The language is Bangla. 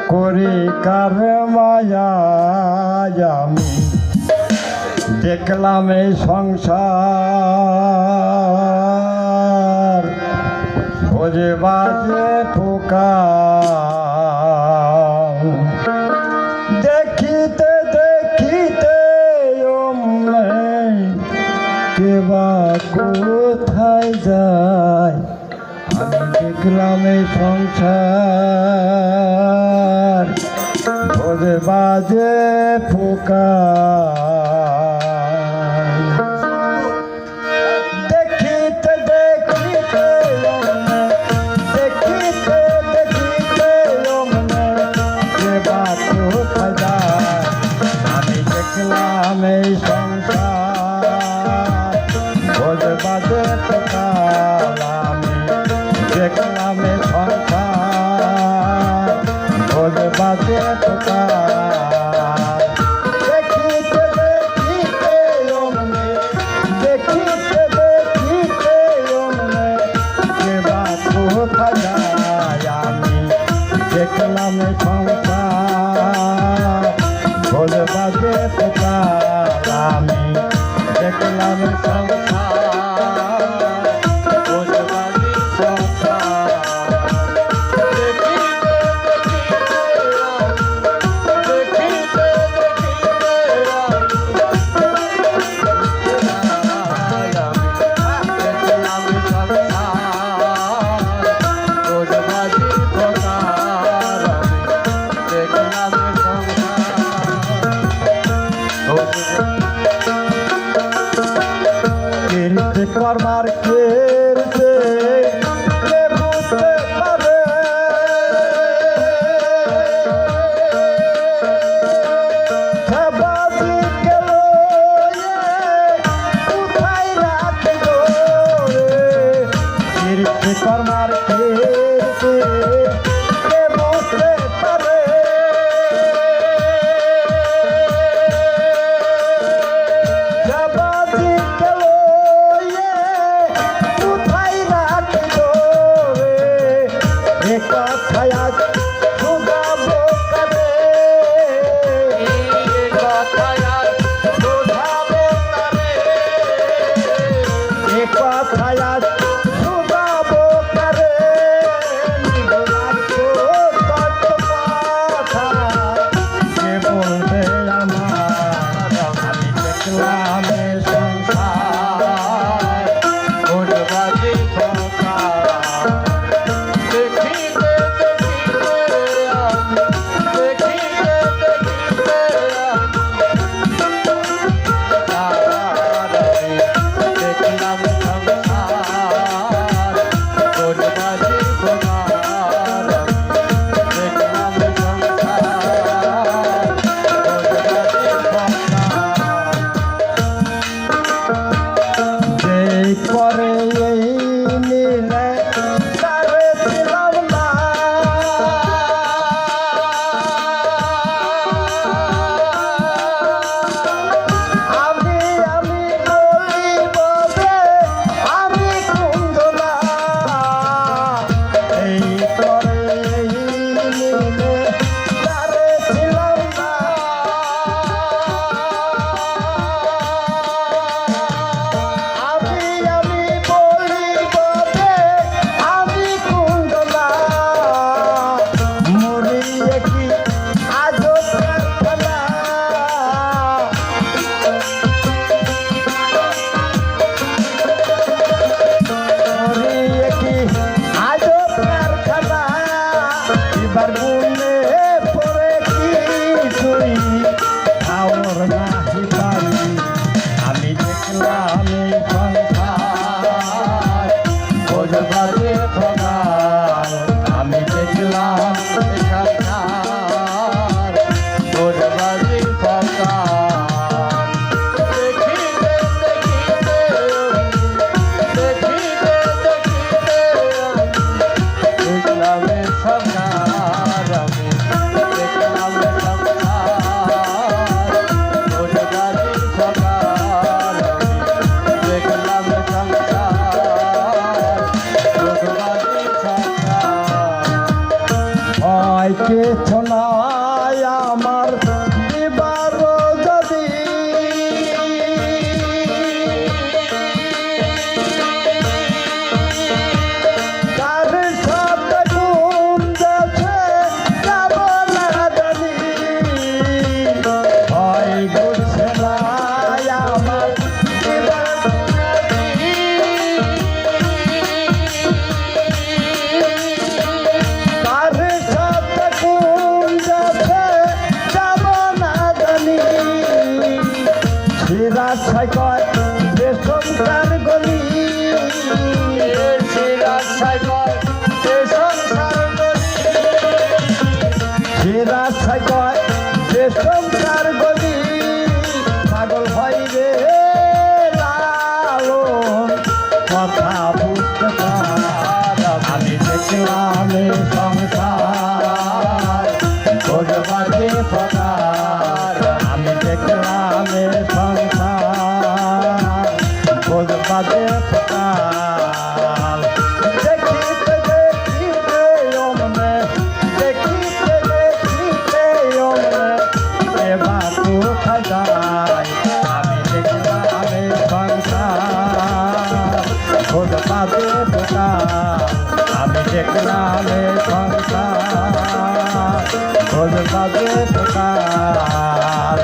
করি কার মায়া আমি দেখলাম এই সংসার ভোজে বাজে পোকা দেখিতে দেখিতে কেবা কোথায় যায় আমি দেখলাম এই সংসার ভোজে বাজে পোকা দেখিতে দেখিতে দেখিতে দেখিতে কেবা কোথায় যায় আমি দেখলাম এই সংসার ভোজে বাজে পোকা আমি দেখলাম এই সংসার ভোজে বাজে পোকা দেখিতে দেখিতে দেখিতে দেখিতে কেবা কোথায় যায় আমি দেখলাম এই সংসার ভোজে বাজে পোকা আমি দেখলাম এই সংসার ভোজে বাজে পোকা করবার কেরতে কে বুঝতে পারে বাজি গেল কোথায় রাখিল কেরতে করবার কেরতে কে বুঝতে পারে বাজি গেল কথায় শোধাবো কারে কথায় শোধাবো কারে কথায় শোধাবো কারে কত কথা কে বলবে আমার আমি দেখলাম সংসার ভোজে বাজে পোকা করে এই নীলে তারে ছিলাম না আমি বলিব যে আমি কুন্দলা এই করে এই নীলে তারে ছিলাম না এবার মনে পড়ে কিছুই খাওয়ার নাহি পারি আমি দেখলাম এই সংসার ভোজে বাজে পোকা আমি দেখলাম এই সংসার ভোজে বাজে পোকা দেখিতে দেখিতে দেখিতে দেখিতে দেখলাম এই সংসার আমি দেখলাম সংসার নাই কিছু নাই আমার দিবার যদি কার সাথে কোন দেশে যাব না জানি ভয় ঘুরছে না আমার দিবার রাস্তায় কয় যে সংসার গলি রাস্তায় কয় যে সংসার গলি রাস্তায় কয় যে সংসার গলি পাগল হয় রে লালন কথা বুঝতে পার আমি দেখলাম সংসার খোঁজবাদে প্রকার আমি দেখলাম বাজে প্রকার দেখিতে দেখিতে অমনে দেখিতে দেখিতে অমনে এবার কোথায় যায় আমি দেখলাম সংসার খোঁজ বাজে প্রকার আমি দেখলাম সংসার খোঁজ বাজে প্রকার